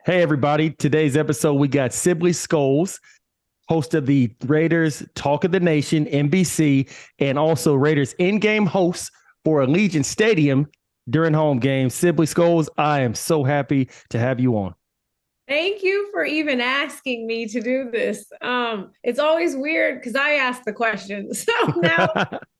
Hey, everybody. Today's episode, we got Sibley Scoles, host of the Raiders Talk of the Nation, NBC, and also Raiders in-game host for Allegiant Stadium during home games. Sibley Scoles, I am so happy to have you on. Thank you for even asking me to do this. It's always weird because I ask the question. So now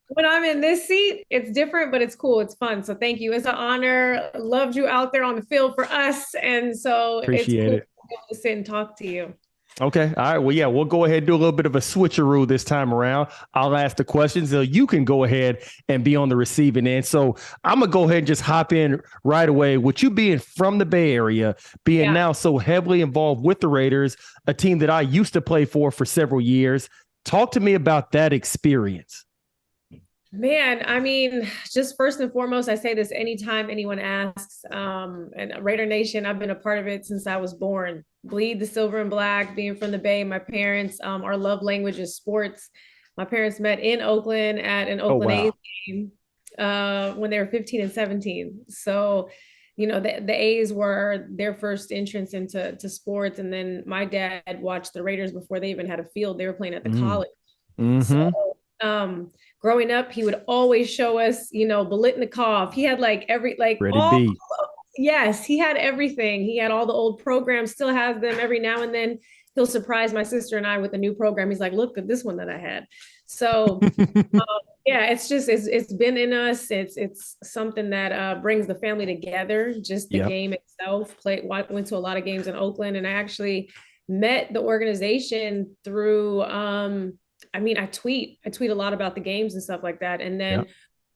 when I'm in this seat, it's different, but it's cool. It's fun. So thank you. It's an honor. Loved you out there on the field for us. And so it's Appreciate cool it. to sit and talk to you. Okay. All right. Well, yeah, we'll go ahead and do a little bit of a switcheroo this time around. I'll ask the questions so you can go ahead and be on the receiving end. So I'm going to go ahead and just hop in right away. With you being from the Bay Area, being now so heavily involved with the Raiders, a team that I used to play for several years, talk to me about that experience. Man, I mean, just first and foremost, I say this anytime anyone asks. And Raider Nation, I've been a part of it since I was born. Bleed the silver and black, being from the Bay. My parents, our love language is sports. My parents met in Oakland at an Oh, Oakland A's wow. game when they were 15 and 17. So, the A's were their first entrance into sports. And then my dad watched the Raiders before they even had a field. They were playing at the college. Mm-hmm. So growing up, he would always show us, Bolitnikov. He had like every like Ready all B. yes, he had everything. He had all the old programs, still has them every now and then. He'll surprise my sister and I with a new program. He's like, look at this one that I had. So yeah, it's been in us. It's something that brings the family together. Just the Yep. game itself. Went to a lot of games in Oakland, and I actually met the organization through I tweet a lot about the games and stuff like that. And then Yep.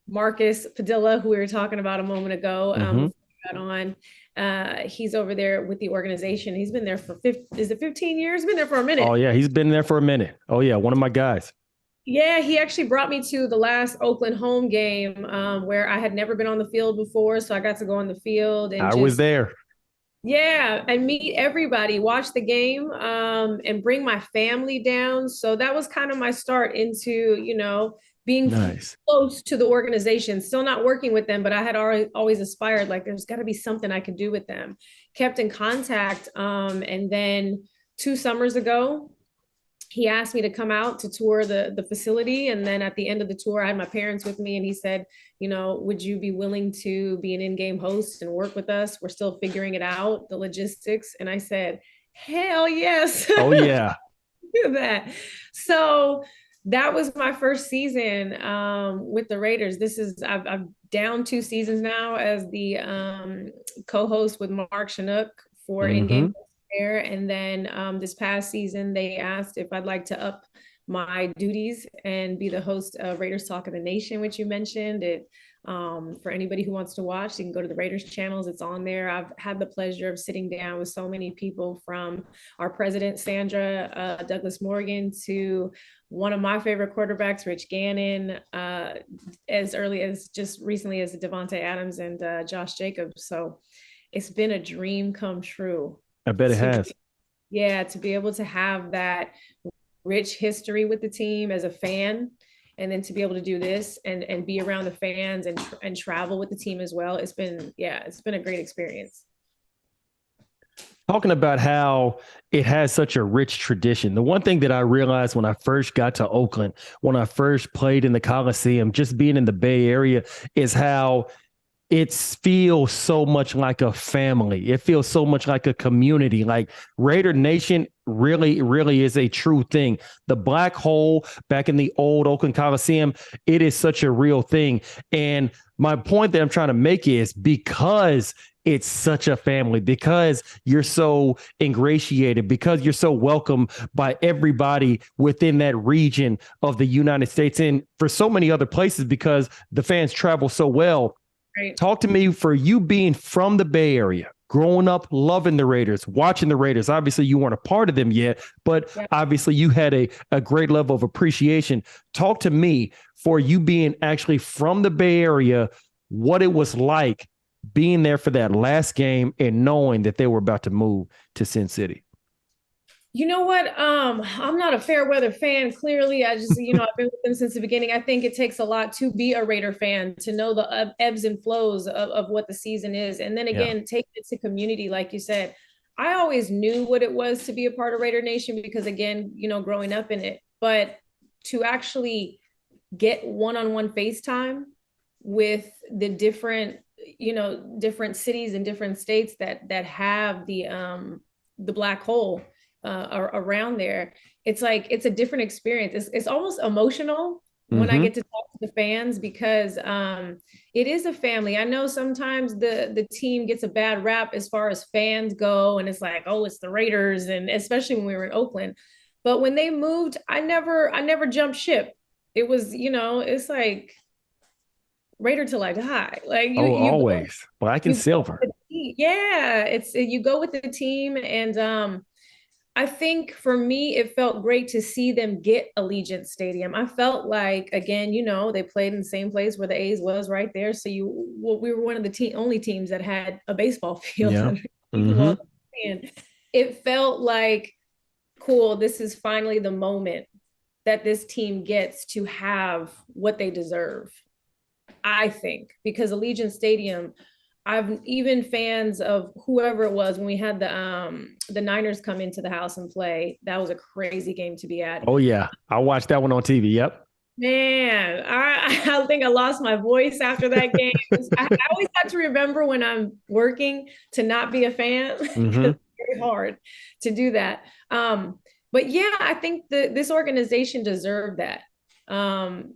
Marcus Padilla, who we were talking about a moment ago, Mm-hmm. before we got on, he's over there with the organization. He's been there for 15 years? Been there for a Oh, minute. yeah. He's been there for a minute. Oh, yeah. One of my guys. Yeah, he actually brought me to the last Oakland home game, where I had never been on the field before. So I got to go on the field and I was just, there. yeah, and meet everybody, watch the game, and bring my family down. So that was kind of my start into, being Nice. close to the organization, still not working with them, but I had always aspired, like, there's got to be something I could do with them. Kept in contact. And then 2 summers ago, he asked me to come out to tour the facility. And then at the end of the tour, I had my parents with me, and he said, would you be willing to be an in-game host and work with us? We're still figuring it out, the logistics. And I said, hell yes. Oh, yeah. Do that. So that was my first season with the Raiders. I've down 2 seasons now as the co-host with Mark Chinook for Mm-hmm. in-game there. And then this past season, they asked if I'd like to up my duties and be the host of Raiders Talk of the Nation, which you mentioned. For anybody who wants to watch, you can go to the Raiders channels. It's on there. I've had the pleasure of sitting down with so many people, from our president, Sandra Douglas Morgan, to one of my favorite quarterbacks, Rich Gannon, as early as just recently as Devontae Adams and Josh Jacobs. So it's been a dream come true I bet it to has. yeah, to be able to have that rich history with the team as a fan, and then to be able to do this and be around the fans and travel with the team as well. It's been a great experience. Talking about how it has such a rich tradition. The one thing that I realized when I first got to Oakland, when I first played in the Coliseum, just being in the Bay Area, is how it feels so much like a family. It feels so much like a community. Like Raider Nation really, really is a true thing. The black hole back in the old Oakland Coliseum, it is such a real thing. And my point that I'm trying to make is, because it's such a family, because you're so ingratiated, because you're so welcome by everybody within that region of the United States, and for so many other places, because the fans travel so well. Right. Talk to me, for you being from the Bay Area, growing up, loving the Raiders, watching the Raiders. Obviously, you weren't a part of them yet, but Yeah. obviously you had a great level of appreciation. Talk to me, for you being actually from the Bay Area, what it was like being there for that last game and knowing that they were about to move to Sin City. You know what? I'm not a fair weather fan. Clearly, I've been with them since the beginning. I think it takes a lot to be a Raider fan, to know the ebbs and flows of what the season is. And then Yeah. again, take it to community, like you said. I always knew what it was to be a part of Raider Nation because, again, growing up in it, but to actually get one-on-one FaceTime with the different cities and different states that have the black hole around there. It's like it's a different experience. It's almost emotional when I Mm-hmm. get to talk to the fans because it is a family. I know sometimes the team gets a bad rap as far as fans go, and it's like, oh, it's the Raiders, and especially when we were in Oakland. But when they moved, I never jumped ship. It was, it's like Raider till I die. Like Oh, you go, always black and you go silver. with the team. Yeah, it's you go with the team, and I think for me, it felt great to see them get Allegiant Stadium. I felt like, again, they played in the same place where the A's was right there. So we were one of the only teams that had a baseball field. Yeah. Well, Mm-hmm. and it felt like, cool, this is finally the moment that this team gets to have what they deserve. I think because Allegiant Stadium, I've even fans of whoever it was when we had the Niners come into the house and play. That was a crazy game to be at. Oh yeah, I watched that one on TV. Yep. Man, I think I lost my voice after that game. I always have to remember when I'm working to not be a fan because Mm-hmm. it's very hard to do that. But yeah, I think this organization deserved that. Um,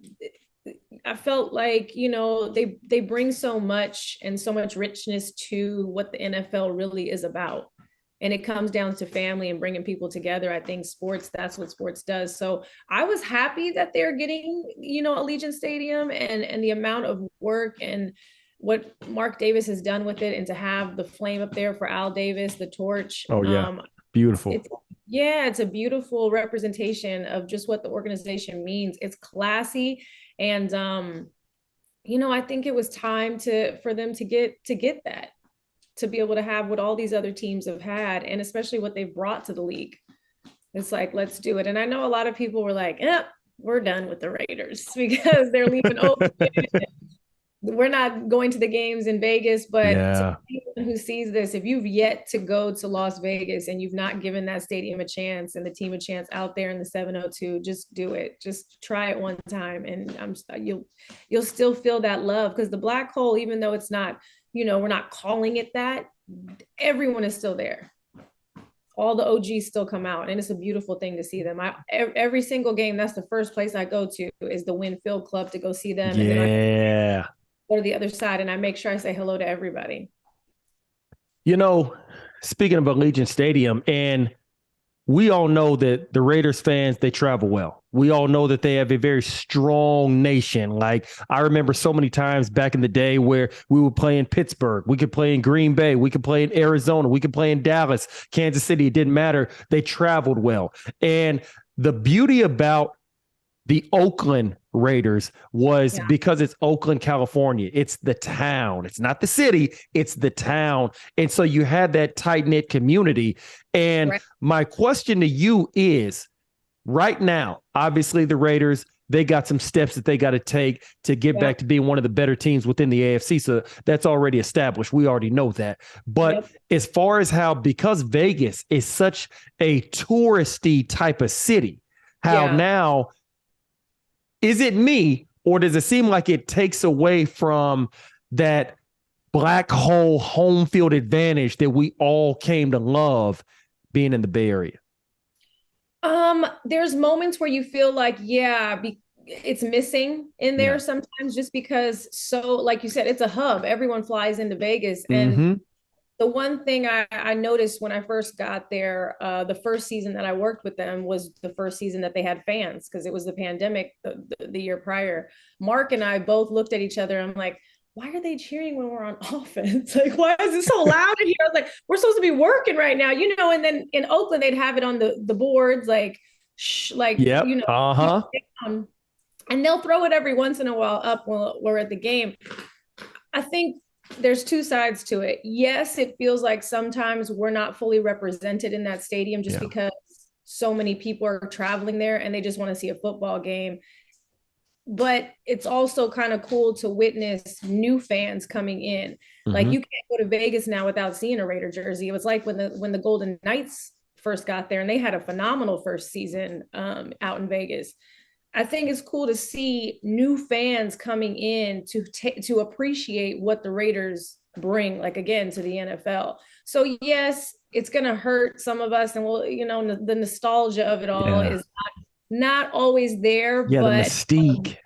I felt like, they bring so much and so much richness to what the NFL really is about. And it comes down to family and bringing people together. I think that's what sports does. So I was happy that they're getting, Allegiant Stadium and the amount of work and what Mark Davis has done with it, and to have the flame up there for Al Davis, the torch. Oh yeah, beautiful. It's yeah, it's a beautiful representation of just what the organization means. It's classy, and I think it was time for them to get that, to be able to have what all these other teams have had, and especially what they've brought to the league. It's like, let's do it. And I know a lot of people were like, we're done with the Raiders because they're leaving Oakland. We're not going to the games in Vegas, but to Yeah. anyone who sees this, if you've yet to go to Las Vegas and you've not given that stadium a chance and the team a chance out there in the 702, just do it. Just try it one time, and you'll still feel that love, because the black hole, even though it's not, we're not calling it that, everyone is still there. All the OGs still come out, and it's a beautiful thing to see them. Every single game, that's the first place I go to, is the Winfield Club, to go see them, and then I Yeah. go to the other side and I make sure I say hello to everybody. You know, speaking of Allegiant Stadium, and we all know that the Raiders fans, they travel well. We all know that they have a very strong nation. Like, I remember so many times back in the day where we would play in Pittsburgh, we could play in Green Bay, we could play in Arizona, we could play in Dallas, Kansas City. It didn't matter. They traveled well. And the beauty about the Oakland Raiders was, Yeah. because it's Oakland, California. It's the town. It's not the city. It's the town. And so you had that tight knit community. And Right. my question to you is, right now, obviously the Raiders, they got some steps that they got to take to get back to being one of the better teams within the AFC. So that's already established. We already know that. But as far as how, because Vegas is such a touristy type of city, how now, is it me, or does it seem like it takes away from that black hole home field advantage that we all came to love being in the Bay Area? There's moments where you feel like, it's missing in there sometimes, just because, so like you said, it's a hub. Everyone flies into Vegas. And the one thing I noticed when I first got there, the first season that I worked with them was the first season that they had fans, because it was the pandemic the year prior. Mark and I both looked at each other. I'm like, why are they cheering when we're on offense? Like, why is it so loud in here? I was like, we're supposed to be working right now, And then in Oakland, they'd have it on the boards, like, and they'll throw it every once in a while up while we're at the game. I think there's two sides to it. Yes, it feels like sometimes we're not fully represented in that stadium, just because so many people are traveling there and they just want to see a football game. but it's also kind of cool to witness new fans coming in. Like Hmm. you can't go to Vegas now without seeing a Raider jersey. It was like when the Golden Knights first got there, and they had a phenomenal first season out in Vegas. I think it's cool to see new fans coming in to appreciate what the Raiders bring, like again, to the NFL. So yes, it's gonna hurt some of us, and we'll, the nostalgia of it all Yeah. is not always there, Yeah. The but mystique.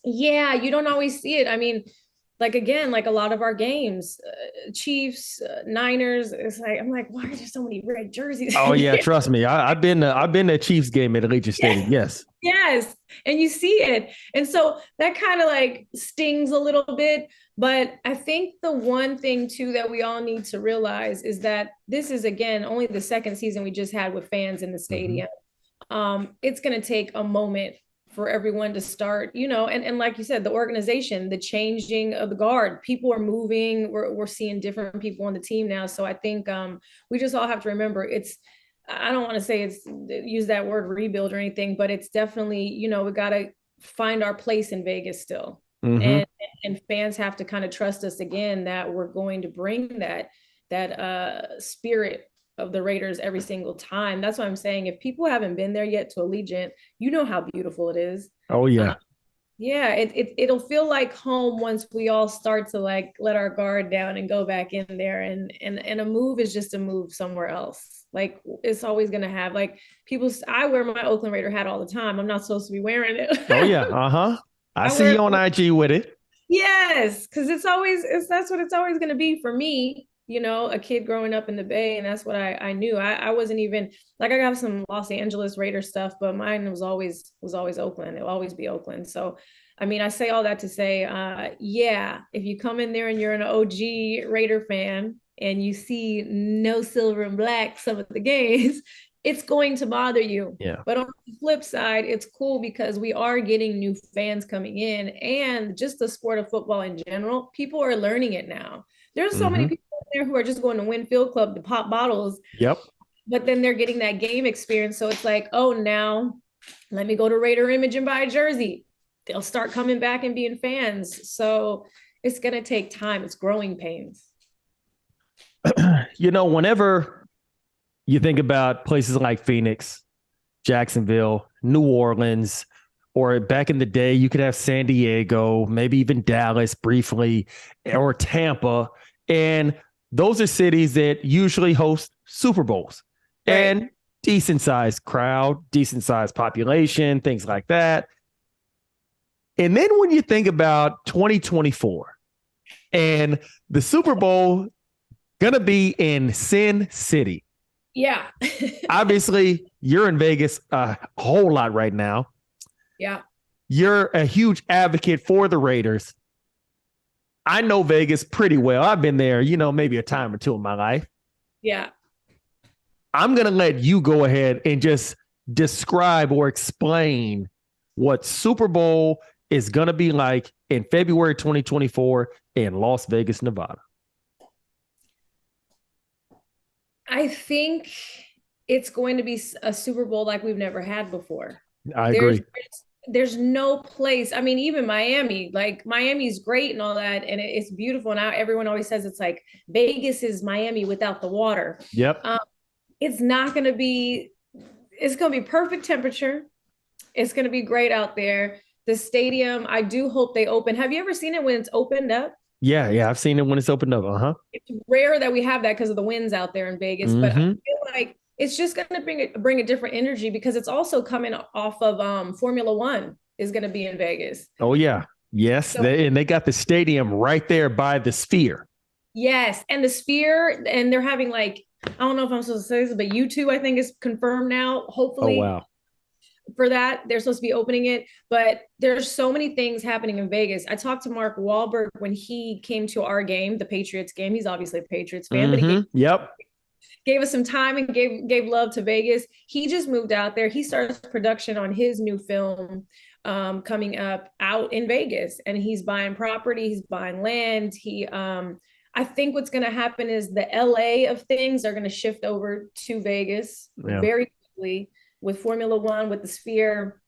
yeah, you don't always see it. I mean, like again, like a lot of our games, Chiefs, Niners. It's like I'm like, why are there so many red jerseys Oh in yeah, here? trust me. I've been to a Chiefs game at Allegiant Stadium. Yes, Yes. yes, and you see it, and so that kind of like stings a little bit. But I think the one thing too that we all need to realize is that this is again only the second season we just had with fans in the Hmm. stadium. It's going to take a moment for everyone to start, and like you said, the organization, the changing of the guard, people are moving. We're seeing different people on the team now. So I think we just all have to remember I don't want to say it's use that word rebuild or anything, but it's definitely, we got to find our place in Vegas still. Hmm. And fans have to kind of trust us again that we're going to bring that spirit of the Raiders every single time. That's what I'm saying. If people haven't been there yet to Allegiant, you know how beautiful it is. Oh Uh, yeah. yeah, it'll feel like home once we all start to like let our guard down and go back in there. And a move is just a move somewhere else. Like it's always gonna have like people. I wear my Oakland Raider hat all the time. I'm not supposed to be wearing Oh it. yeah. Uh-huh. I I see wear you on it. IG with it. Yes, because that's what it's always going to be for me. A kid growing up in the Bay, and that's what I knew. I wasn't even like I got some Los Angeles Raider stuff, but mine was always Oakland. It'll always be Oakland. So, I mean, I say all that to say, yeah, if you come in there and you're an OG Raider fan and you see no silver and black some of the games, it's going to bother you. Yeah. But on the flip side, it's cool because we are getting new fans coming in, and just the sport of football in general, people are learning it now. There's so many Hmm. people in there who are just going to Win Field Club to pop bottles, Yep. but then they're getting that game experience. So it's like, oh, now let me go to Raider Image and buy a jersey. They'll start coming back and being fans. So it's going to take time. It's growing pains. Whenever you think about places like Phoenix, Jacksonville, New Orleans, or back in the day, you could have San Diego, maybe even Dallas briefly, or Tampa. And those are cities that usually host Super Bowls Right. and decent sized crowd, decent sized population, things like that. And then when you think about 2024 and the Super Bowl going to be in Sin City, Yeah. obviously you're in Vegas a whole lot right now. Yeah. You're a huge advocate for the Raiders. I know Vegas pretty well. I've been there, maybe a time or two in my life. Yeah. I'm going to let you go ahead and just describe or explain what Super Bowl is going to be like in February 2024 in Las Vegas, Nevada. I think it's going to be a Super Bowl like we've never had before. I There's agree. there's no place. I mean, even Miami, like Miami's great and all that, and it's beautiful. Now everyone always says it's like Vegas is Miami without the water. Yep. It's not going to be. It's going to be perfect temperature. It's going to be great out there. The stadium, I do hope they open. Have you ever seen it when it's opened up? Yeah. Yeah. I've seen it when it's opened up. Uh huh. It's rare that we have that because of the winds out there in Vegas, but I Mm-hmm. feel like it's just going to bring a different energy because it's also coming off of Formula One is going to be in Vegas. Oh, yeah. Yes. So And they got the stadium right there by the Sphere. yes, and the Sphere, and they're having like I don't know if I'm supposed to say this, but U2 I think is confirmed now. Oh, Hopefully wow. for that. They're supposed to be opening it, but there's so many things happening in Vegas. I talked to Mark Wahlberg when he came to our game, the Patriots game. He's obviously a Patriots fan, but he Mm-hmm. Yep. gave us some time and gave love to Vegas. He just moved out there. He started production on his new film coming up out in Vegas, and he's buying property, he's buying land. I think what's going to happen is the LA of things are going to shift over to Vegas Yeah. very quickly with Formula One, with the Sphere.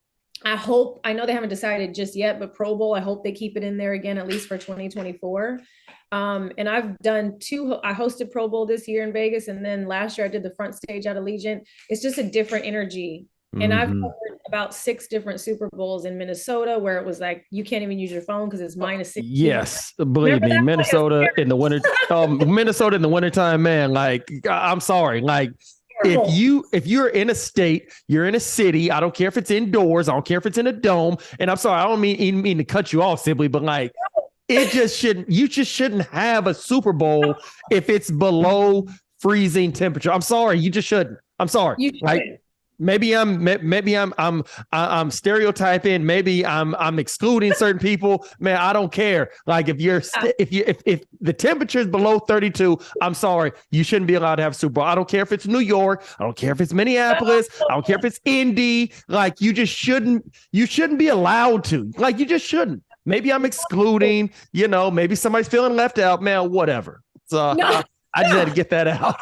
I know they haven't decided just yet, but Pro Bowl, I hope they keep it in there again, at least for 2024. And I hosted Pro Bowl this year in Vegas. And then last year I did the front stage at Allegiant. It's just a different energy. And I've Mm-hmm. covered about 6 different Super Bowls in Minnesota where it was like, you can't even use your phone because it's -16. Yes, believe Remember me, that? Minnesota in the winter, Minnesota in the wintertime, man. Like, I'm sorry, like if you're in a state, you're in a city. I don't care if it's indoors. I don't care if it's in a dome. And I'm sorry, I don't mean to cut you off, Sibley, but like, it just shouldn't. You just shouldn't have a Super Bowl if it's below freezing temperature. I'm sorry, you just shouldn't. I'm sorry, You like. should. Maybe I'm stereotyping. Maybe I'm excluding certain people. Man, I don't care. Like if the temperature is below 32, I'm sorry, you shouldn't be allowed to have a Super Bowl. I don't care if it's New York. I don't care if it's Minneapolis. I don't care if it's Indy. Like you just shouldn't. You shouldn't be allowed to. Like you just shouldn't. Maybe I'm excluding. Maybe somebody's feeling left out. Man, whatever. So No. I just had to get that out.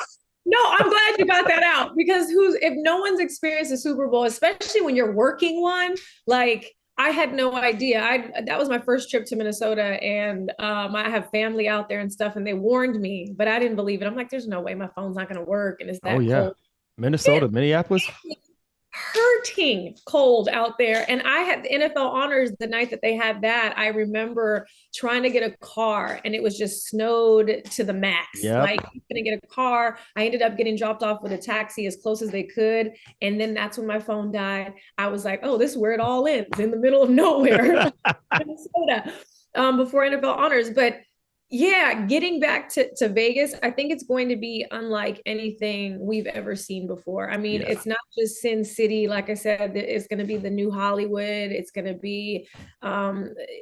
No, I'm glad you got that out because if no one's experienced a Super Bowl, especially when you're working one, like I had no idea. That was my first trip to Minnesota, and I have family out there and stuff, and they warned me, but I didn't believe it. I'm like, there's no way my phone's not going to work, and it's Oh that yeah, cold. Minnesota, Minneapolis. Hurting cold out there. And I had the NFL honors the night that they had that. I remember trying to get a car and it was just snowed to the max. Yep. Like, gonna get a car. I ended up getting dropped off with a taxi as close as they could. And then that's when my phone died. I was like, oh, this is where it all ends, in the middle of nowhere. Minnesota, before NFL honors. But yeah, getting back to Vegas, I think it's going to be unlike anything we've ever seen before. I mean, it's not just Sin City. Like I said, it's going to be the new Hollywood. It's going to be,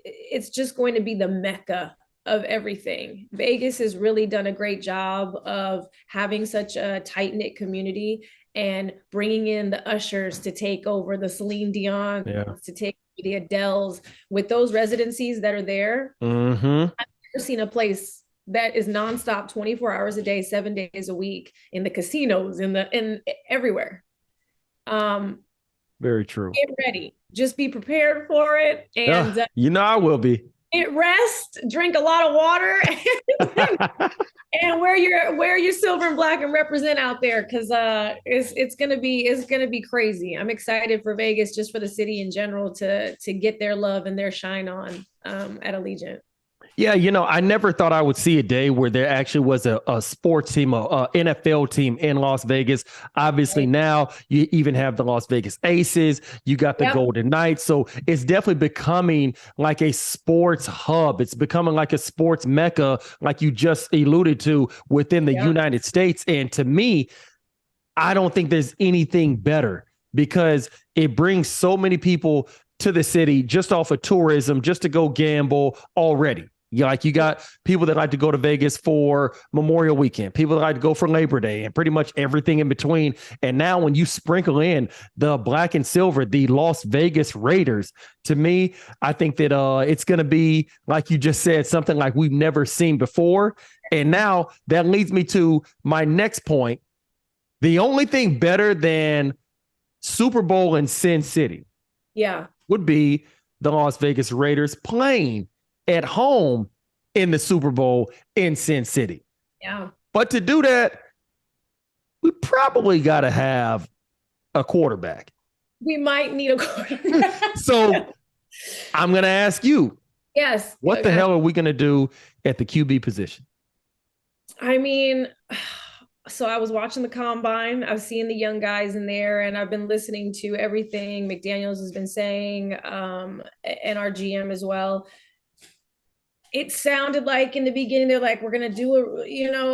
it's just going to be the Mecca of everything. Vegas has really done a great job of having such a tight-knit community and bringing in the Ushers to take over, the Celine Dion to take the Adeles with those residencies that are there. Mm-hmm. Seen a place that is nonstop 24 hours a day, 7 days a week, in the casinos, in everywhere. Very true. Get ready. Just be prepared for it. And I will be. Rest, drink a lot of water, and wear your silver and black and represent out there, because it's gonna be crazy. I'm excited for Vegas, just for the city in general, to get their love and their shine on at Allegiant. Yeah, I never thought I would see a day where there actually was a sports team, a NFL team in Las Vegas. Obviously, now you even have the Las Vegas Aces. You got the Golden Knights. So it's definitely becoming like a sports hub. It's becoming like a sports mecca, like you just alluded to, within the United States. And to me, I don't think there's anything better, because it brings so many people to the city just off of tourism, just to go gamble already. You got people that like to go to Vegas for Memorial Weekend, people that like to go for Labor Day, and pretty much everything in between. And now when you sprinkle in the black and silver, the Las Vegas Raiders, to me, I think that it's going to be, like you just said, something like we've never seen before. And now that leads me to my next point. The only thing better than Super Bowl in Sin City would be the Las Vegas Raiders playing at home in the Super Bowl in Sin City. Yeah. But to do that, we probably got to have a quarterback. We might need a quarterback. So I'm going to ask you. Yes. What the hell are we going to do at the QB position? I mean, so I was watching the combine. I've seen the young guys in there, and I've been listening to everything McDaniels has been saying, and our GM as well. It sounded like in the beginning, they're like, we're going to do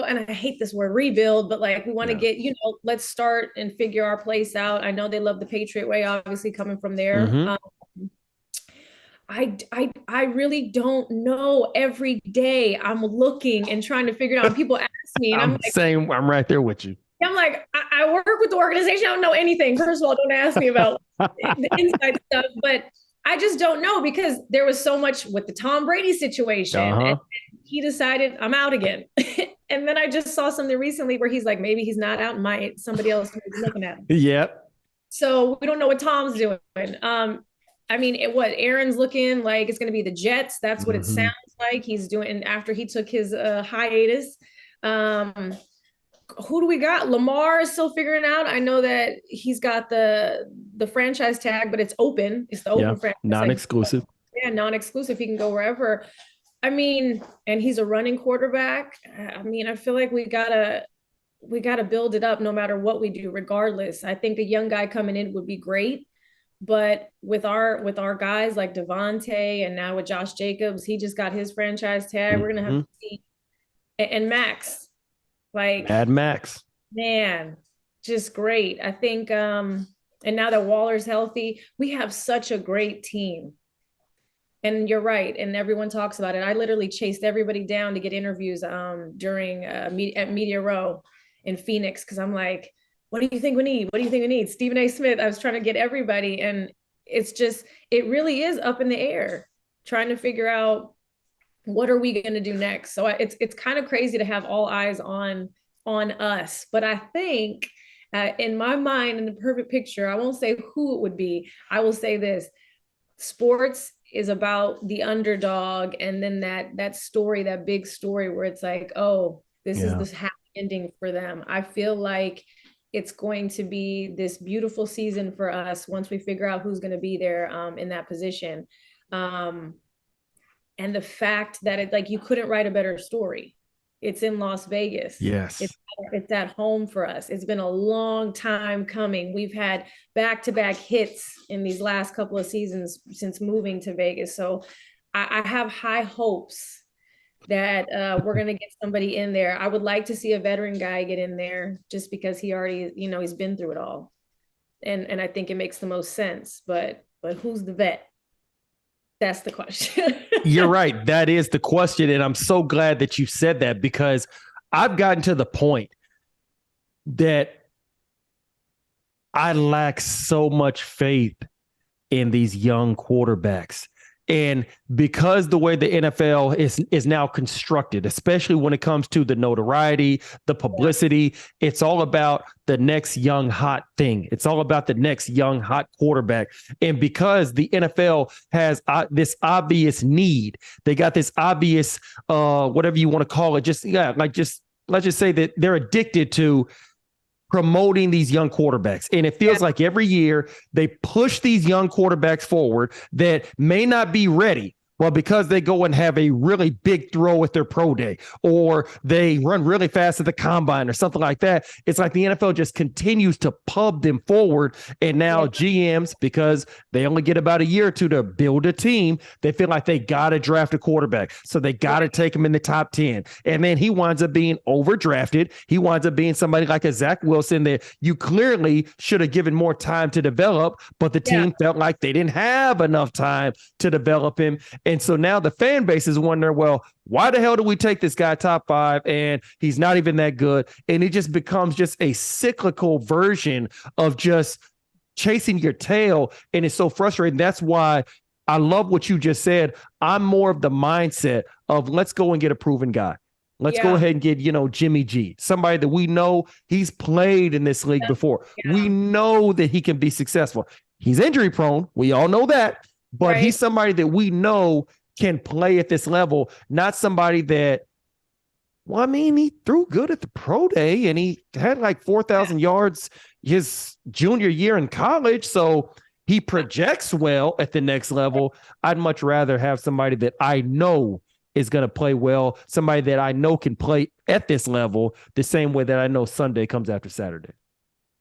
and I hate this word rebuild, but like, we want to get, let's start and figure our place out. I know they love the Patriot way, obviously coming from there. Mm-hmm. I really don't know. Every day I'm looking and trying to figure it out. People ask me, and I'm right there with you. I'm like, I work with the organization. I don't know anything. First of all, don't ask me about the inside stuff, but I just don't know, because there was so much with the Tom Brady situation. And he decided, I'm out again. And then I just saw something recently where he's like, maybe he's not out, somebody else is looking at him. Yep. So we don't know what Tom's doing. I mean, what Aaron's looking like it's going to be the Jets. That's what it Hmm. sounds like he's doing after he took his hiatus. Um, who do we got? Lamar is still figuring out. I know that he's got the franchise tag, but it's open. It's the Yeah, open franchise. Like, non-exclusive. yeah, non-exclusive. He can go wherever. I mean, and he's a running quarterback. I mean, I feel like we gotta build it up no matter what we do, regardless. I think a young guy coming in would be great. But with our guys like Devontae and now with Josh Jacobs, he just got his franchise tag. We're gonna have Hmm. to see. And Max, like, Mad Max. man, just great. I think and now that Waller's healthy, we have such a great team. And you're right, and everyone talks about it. I literally chased everybody down to get interviews during at Media Row in Phoenix because I'm like, what do you think we need? What do you think we need? Stephen A. Smith. I was trying to get everybody, and it really is up in the air, trying to figure out what are we going to do next. So it's kind of crazy to have all eyes on us, but I think in my mind, in the perfect picture, I won't say who it would be. I will say this: sports is about the underdog, and then that story, that big story where it's like, oh, this is Yeah. this happy ending for them. I feel like it's going to be this beautiful season for us once we figure out who's going to be there in that position. um, and the fact that it, like, you couldn't write a better story. It's in Las Vegas. Yes. It's at home for us. It's been a long time coming. We've had back-to-back hits in these last couple of seasons since moving to Vegas. So I have high hopes that we're going to get somebody in there. I would like to see a veteran guy get in there just because he already, he's been through it all. And I think it makes the most sense. But who's the vet? That's the question. You're right. That is the question. And I'm so glad that you said that because I've gotten to the point that I lack so much faith in these young quarterbacks. And because the way the NFL is now constructed, especially when it comes to the notoriety, the publicity, it's all about the next young hot thing. It's all about the next young hot quarterback. And because the NFL has this obvious need, they got this obvious whatever you want to call it, just let's just say that they're addicted to promoting these young quarterbacks. And it feels like every year they push these young quarterbacks forward that may not be ready. Well, because they go and have a really big throw at their pro day, or they run really fast at the combine or something like that. It's like the NFL just continues to pub them forward. And now GMs, because they only get about a year or two to build a team, they feel like they got to draft a quarterback. So they got to take him in the top 10. And then he winds up being overdrafted. He winds up being somebody like a Zach Wilson that you clearly should have given more time to develop, but the team felt like they didn't have enough time to develop him. And so now the fan base is wondering, well, why the hell do we take this guy top 5 and he's not even that good? And it just becomes just a cyclical version of just chasing your tail. And it's so frustrating. That's why I love what you just said. I'm more of the mindset of let's go and get a proven guy. Let's go ahead and get, Jimmy G, somebody that we know he's played in this league before. We know that he can be successful. He's injury prone. We all know that. But he's somebody that we know can play at this level, not somebody that, well, I mean, he threw good at the pro day and he had like 4,000 yards his junior year in college. So he projects well at the next level. I'd much rather have somebody that I know is going to play well, somebody that I know can play at this level the same way that I know Sunday comes after Saturday.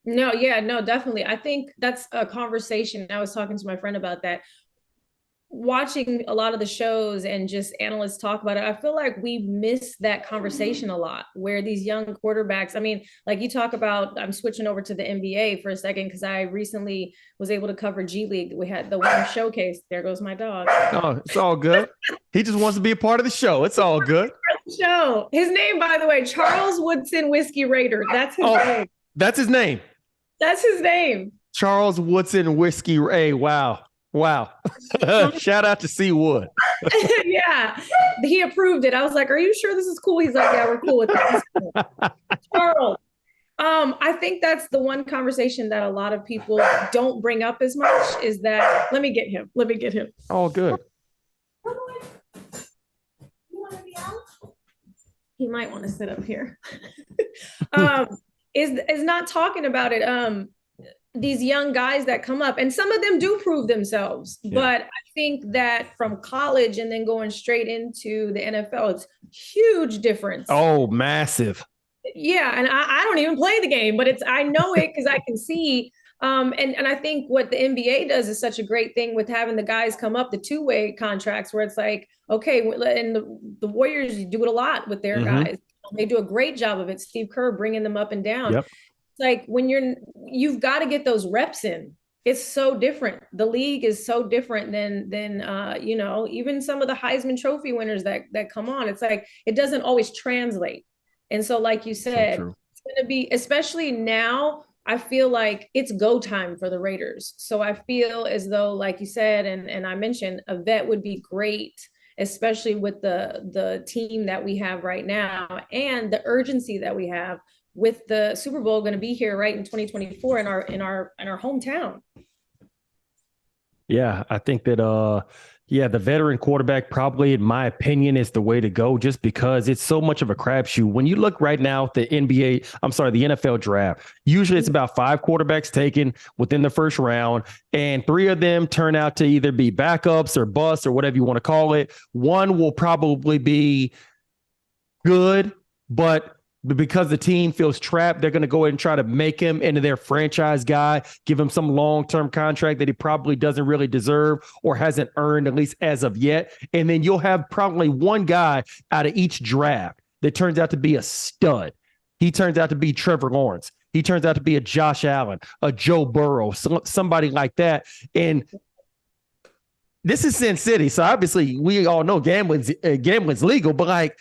No, definitely. I think that's a conversation. I was talking to my friend about that. Watching a lot of the shows and just analysts talk about it, I feel like we miss that conversation a lot where these young quarterbacks, I mean, like you talk about, I'm switching over to the NBA for a second because I recently was able to cover G League. We had the Winter Showcase. There goes my dog. Oh, it's all good. He just wants to be a part of the show. It's all good. Show. His name, by the way, Charles Woodson Whiskey Raider. That's his name. That's his name. That's his name. Charles Woodson Whiskey. Hey, wow. Shout out to C. Wood. Yeah, he approved it. I was like, are you sure this is cool? He's like, yeah, we're cool with that. Cool. Charles. I think that's the one conversation that a lot of people don't bring up as much is that let me get him. Let me get him. Oh, good. He might want to sit up here. um, is not talking about it. These young guys that come up, and some of them do prove themselves, Yeah. but I think that from college and then going straight into the NFL, it's huge difference. Oh, massive. Yeah, and I don't even play the game, but I know it because I can see. And I think what the NBA does is such a great thing with having the guys come up, the two-way contracts, where it's like, okay, and the Warriors do it a lot with their guys. They do a great job of it. Steve Kerr bringing them up and down. Yep. It's like when you've got to get those reps in. It's so different. The league is so different than even some of the Heisman Trophy winners that come on. It's like it doesn't always translate. And so, like you said, So it's going to be, especially now, I feel like it's go time for the Raiders. So I feel as though, like you said, and I mentioned, a vet would be great, especially with the team that we have right now and the urgency that we have with the Super Bowl going to be here right in 2024 in our hometown. Yeah, I think that the veteran quarterback probably, in my opinion, is the way to go just because it's so much of a crapshoot. When you look right now at the the NFL draft, usually it's about 5 quarterbacks taken within the first round, and 3 of them turn out to either be backups or busts or whatever you want to call it. One will probably be good, but because the team feels trapped, they're going to go ahead and try to make him into their franchise guy, give him some long-term contract that he probably doesn't really deserve or hasn't earned, at least as of yet. And then you'll have probably one guy out of each draft that turns out to be a stud. He turns out to be Trevor Lawrence. He turns out to be a Josh Allen, a Joe Burrow, somebody like that. And this is Sin City, so obviously we all know gambling's legal, but like,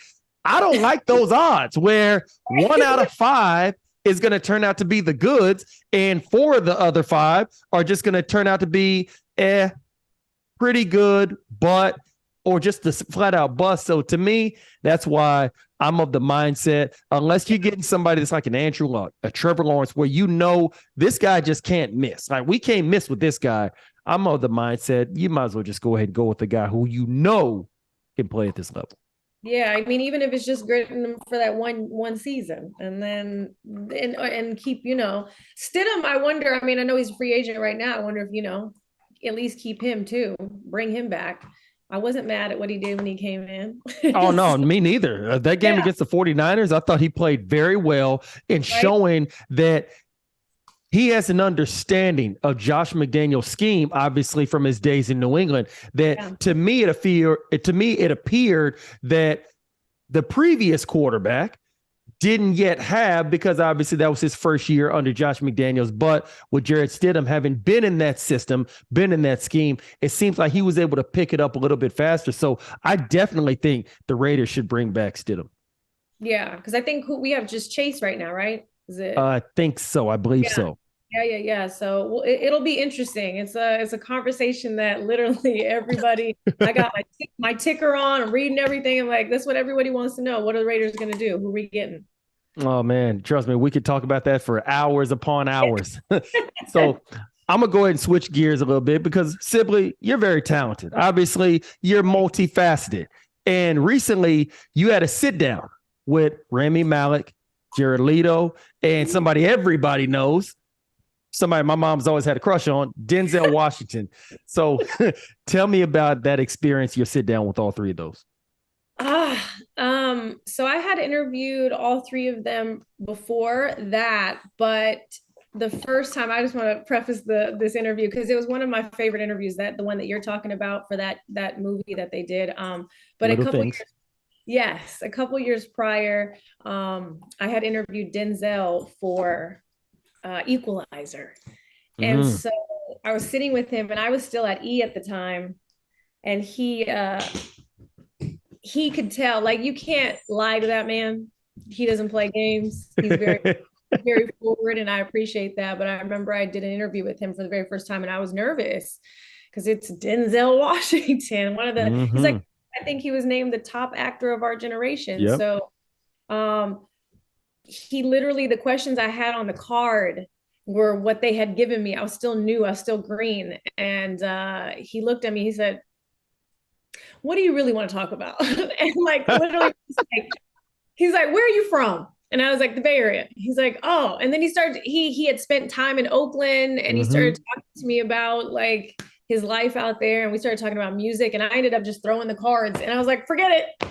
I don't like those odds where 1 out of 5 is going to turn out to be the goods, and 4 of the other 5 are just going to turn out to be pretty good, but or just a flat out bust. So to me, that's why I'm of the mindset, unless you're getting somebody that's like an Andrew Luck, a Trevor Lawrence, where you know this guy just can't miss. Like, we can't miss with this guy. I'm of the mindset you might as well just go ahead and go with the guy who you know can play at this level. Yeah, I mean, even if it's just gritting them for that one season, and then and keep Stidham. I wonder. I mean, I know he's a free agent right now. I wonder if at least keep him too, bring him back. I wasn't mad at what he did when he came in. Oh, no, me neither. That game against the 49ers, I thought he played very well in showing that he has an understanding of Josh McDaniel's scheme, obviously from his days in New England, that to me it appeared that the previous quarterback didn't yet have, because obviously that was his first year under Josh McDaniels. But with Jarrett Stidham having been in that system, been in that scheme, it seems like he was able to pick it up a little bit faster. So I definitely think the Raiders should bring back Stidham. Yeah, because I think we have just Chase right now, right? Is it? I think so. I believe so. Yeah. So it'll be interesting. It's a conversation that literally everybody. I got my ticker on. I'm reading everything. I'm like, that's what everybody wants to know. What are the Raiders going to do? Who are we getting? Oh man, trust me, we could talk about that for hours upon hours. So I'm gonna go ahead and switch gears a little bit because Sibley, you're very talented. Obviously, you're multifaceted, and recently you had a sit down with Rami Malek, Jared Leto, and somebody everybody knows. Somebody my mom's always had a crush on, Denzel Washington. So tell me about that experience, your sit down with all 3 of those. So I had interviewed all 3 of them before that, but the first time, I just want to preface this interview because it was one of my favorite interviews, the one that you're talking about for that movie that they did. But a couple years prior, I had interviewed Denzel for Equalizer. And so I was sitting with him, and I was still at E at the time, and he could tell, like, you can't lie to that man. He doesn't play games. He's very, very forward, and I appreciate that. But I remember I did an interview with him for the very first time, and I was nervous because it's Denzel Washington, one of the. He's like, I think he was named the top actor of our generation. Yep. So, he literally, the questions I had on the card were what they had given me. I was still new, I was still green. And he looked at me, he said, what do you really want to talk about? And like literally he's like, where are you from? And I was like, the Bay Area. He's like, oh. And then he had spent time in Oakland, and he started Mm-hmm. talking to me about like his life out there. And we started talking about music, and I ended up just throwing the cards. And I was like, forget it.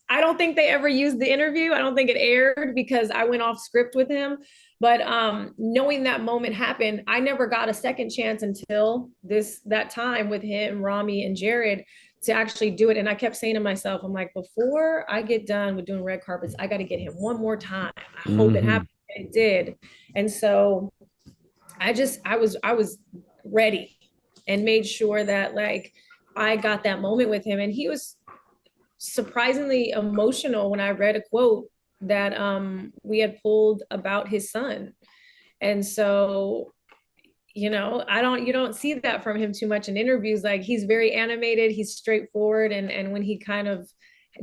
I don't think they ever used the interview. I don't think it aired because I went off script with him. But knowing that moment happened, I never got a second chance until that time with him, Rami, and Jared to actually do it. And I kept saying to myself, I'm like, before I get done with doing red carpets, I got to get him one more time. I hope it Mm-hmm. happens. It did. And so I was ready and made sure that like I got that moment with him. And he was surprisingly emotional when I read a quote that we had pulled about his son. And so you don't see that from him too much in interviews. Like he's very animated, he's straightforward. And when he kind of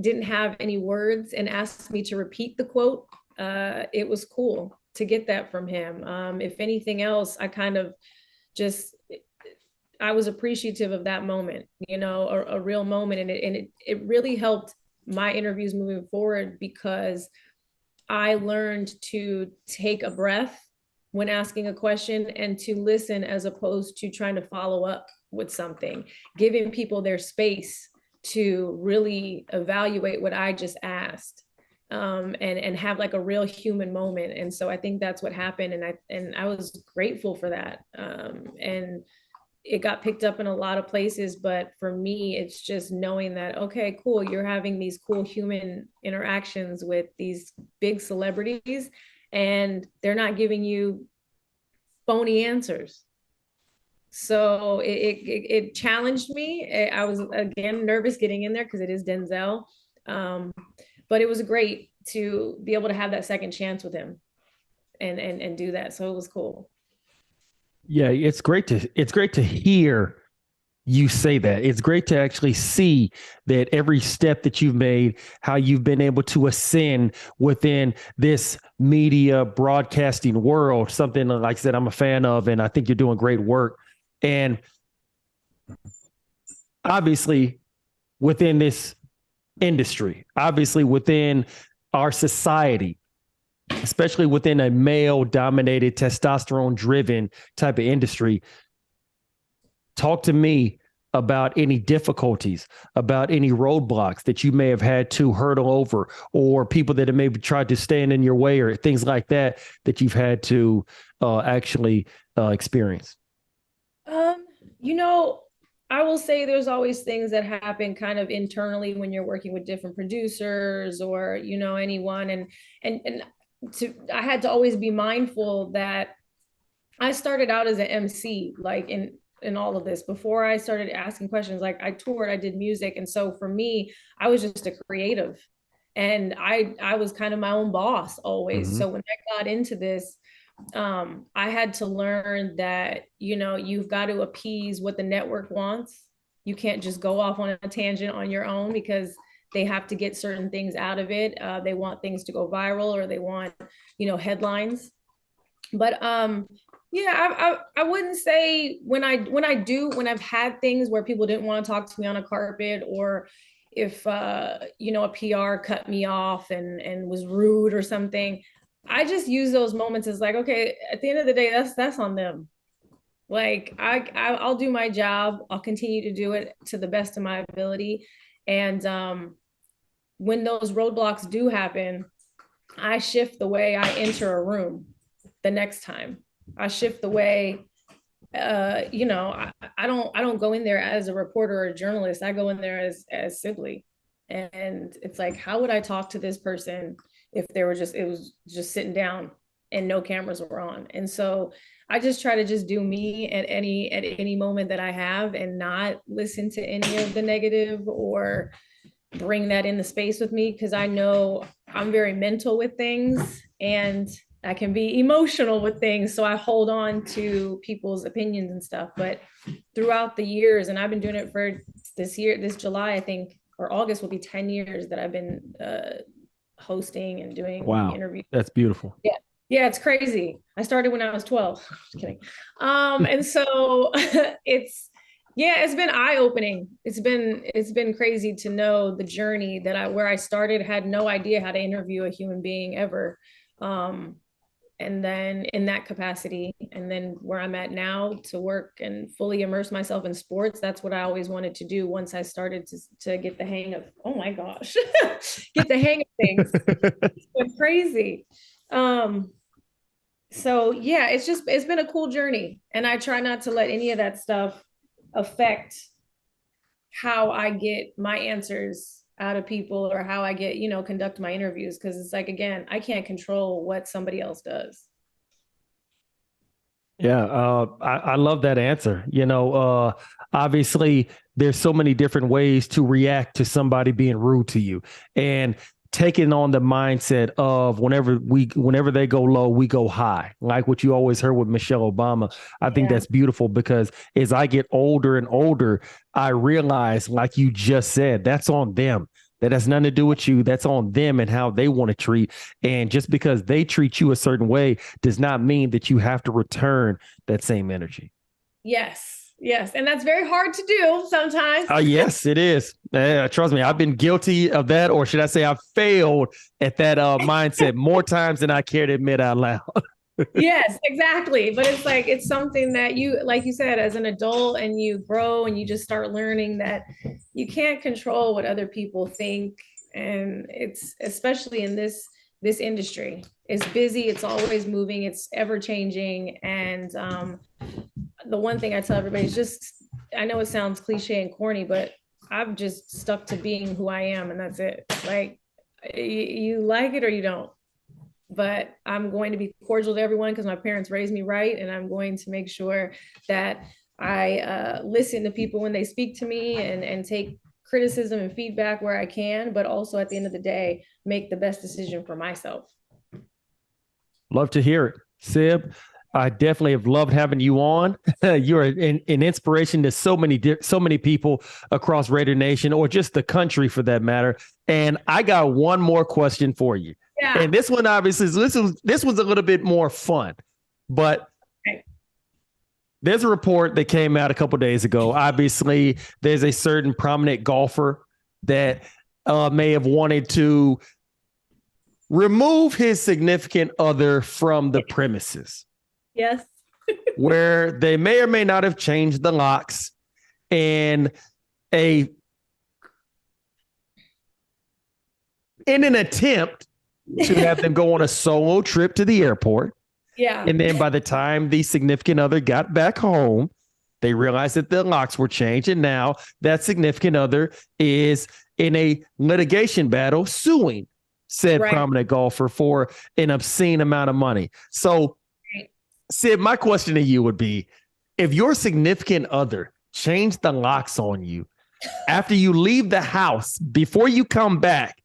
didn't have any words and asked me to repeat the quote, it was cool to get that from him. If anything else, I kind of just I was appreciative of that moment, a real moment. And it really helped my interviews moving forward because I learned to take a breath when asking a question and to listen as opposed to trying to follow up with something, giving people their space to really evaluate what I just asked, and have like a real human moment. And so I think that's what happened, and I was grateful for that. And it got picked up in a lot of places, but for me it's just knowing that, okay, cool, you're having these cool human interactions with these big celebrities and they're not giving you phony answers. So it challenged me. I was again nervous getting in there because it is Denzel, um, but it was great to be able to have that second chance with him and do that, so it was cool. Yeah, it's great to hear you say that. It's great to actually see that every step that you've made, how you've been able to ascend within this media broadcasting world, something like I said, I'm a fan of, and I think you're doing great work. And obviously, within this industry, obviously, within our society, especially within a male dominated, testosterone driven type of industry, talk to me about any difficulties, about any roadblocks that you may have had to hurdle over, or people that have maybe tried to stand in your way, or things like that that you've had to actually experience. Um, you know, I will say there's always things that happen kind of internally when you're working with different producers or, anyone. And I had to always be mindful that I started out as an MC, like in all of this. Before I started asking questions, like I toured, I did music. And so for me, I was just a creative. And I was kind of my own boss always. Mm-hmm. So when I got into this, I had to learn that, you've got to appease what the network wants. You can't just go off on a tangent on your own because they have to get certain things out of it. They want things to go viral, or they want, headlines. But yeah, I wouldn't say when I've had things where people didn't want to talk to me on a carpet, or if a PR cut me off and was rude or something. I just use those moments as like, okay, at the end of the day, that's on them. Like I'll do my job. I'll continue to do it to the best of my ability. And when those roadblocks do happen, I shift the way I enter a room the next time. I shift the way I don't go in there as a reporter or a journalist. I go in there as Sibley. And it's like, how would I talk to this person if it was just sitting down and no cameras were on? And so I just try to just do me at any moment that I have, and not listen to any of the negative or bring that in the space with me, because I know I'm very mental with things and I can be emotional with things. So I hold on to people's opinions and stuff. But throughout the years, and I've been doing it for this year, this July, I think, or August will be 10 years that I've been hosting and doing the Wow. interview. That's beautiful. Yeah. Yeah, it's crazy. I started when I was 12. Just kidding. And so it's been eye-opening. It's been crazy to know the journey where I started, had no idea how to interview a human being ever. Um, and then in that capacity, and then where I'm at now to work and fully immerse myself in sports. That's what I always wanted to do once I started to get the hang of, oh my gosh, get the hang of things. It's been crazy. Um, so yeah, it's been a cool journey. And I try not to let any of that stuff affect how I get my answers out of people or how I get, conduct my interviews. Cause it's like, again, I can't control what somebody else does. Yeah, I love that answer. Obviously, there's so many different ways to react to somebody being rude to you, and taking on the mindset of whenever they go low, we go high, like what you always heard with Michelle Obama. I think Yeah. that's beautiful because as I get older and older, I realize, like you just said, that's on them. That has nothing to do with you. That's on them and how they want to treat. And just because they treat you a certain way does not mean that you have to return that same energy. Yes. Yes. And that's very hard to do sometimes. Yes, it is. Trust me, I've been guilty of that, or should I say, I've failed at that mindset more times than I care to admit out loud. Yes, exactly. But it's like, it's something that you, like you said, as an adult, and you grow and you just start learning that you can't control what other people think. And it's especially in this industry. It's busy, it's always moving, it's ever changing. And the one thing I tell everybody is just, I know it sounds cliche and corny, but I've just stuck to being who I am, and that's it. Like, you like it or you don't. But I'm going to be cordial to everyone because my parents raised me right, and I'm going to make sure that I listen to people when they speak to me, and take criticism and feedback where I can, but also at the end of the day, make the best decision for myself. Love to hear it, Sib. I definitely have loved having you on. You're an inspiration to so many people across Raider Nation, or just the country for that matter. And I got one more question for you. Yeah. And this one, obviously, this was a little bit more fun, but there's a report that came out a couple of days ago. Obviously, there's a certain prominent golfer that may have wanted to remove his significant other from the premises. Yes. Where they may or may not have changed the locks, and in an attempt to have them go on a solo trip to the airport. Yeah. And then by the time the significant other got back home, they realized that the locks were changed. And now that significant other is in a litigation battle suing said prominent golfer for an obscene amount of money. So, Sid, my question to you would be, if your significant other changed the locks on you after you leave the house, before you come back,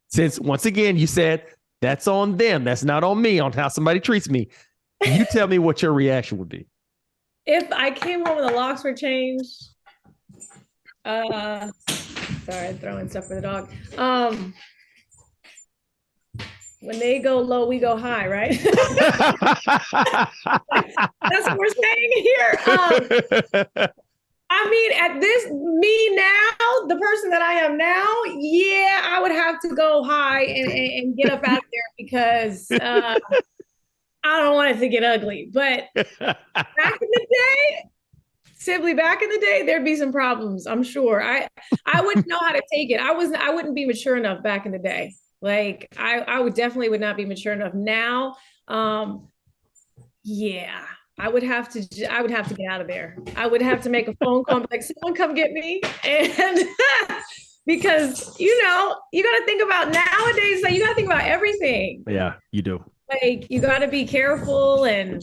since once again, you said that's on them, that's not on me, on how somebody treats me, you tell me what your reaction would be. If I came home and the locks were changed, sorry, I'm throwing stuff for the dog. When they go low, we go high, right? That's what we're saying here. I mean, at me now, the person that I am now, yeah, I would have to go high and get up out of there, because I don't want it to get ugly. But back in the day, Sibley, back in the day, there'd be some problems, I'm sure. I wouldn't know how to take it. I wouldn't be mature enough back in the day. Like, I would not be mature enough now. Yeah, I would have to get out of there. I would have to make a phone call, like, someone come get me. And because, you got to think about nowadays, like, you got to think about everything. Yeah, you do. Like, you got to be careful and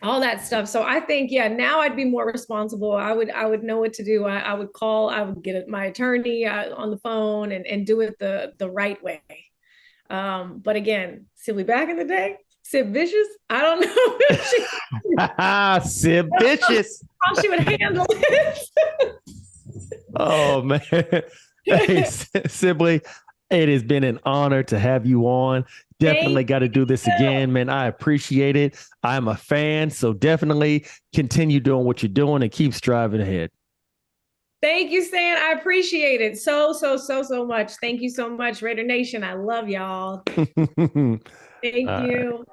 all that stuff. So I think, yeah, now I'd be more responsible. I would know what to do. I would call, I would get my attorney on the phone and do it the right way. But again, Sibley back in the day, Sid Vicious, I don't know. Sid Vicious. How she would handle it. Oh, man. Hey, Sibley, It has been an honor to have you on. Thank Definitely got to do this you. again, man. I appreciate it. I'm a fan. So definitely continue doing what you're doing and keep striving ahead. Thank you, Stan. I appreciate it so much. Thank you so much, Raider Nation. I love y'all. All Thank right. you.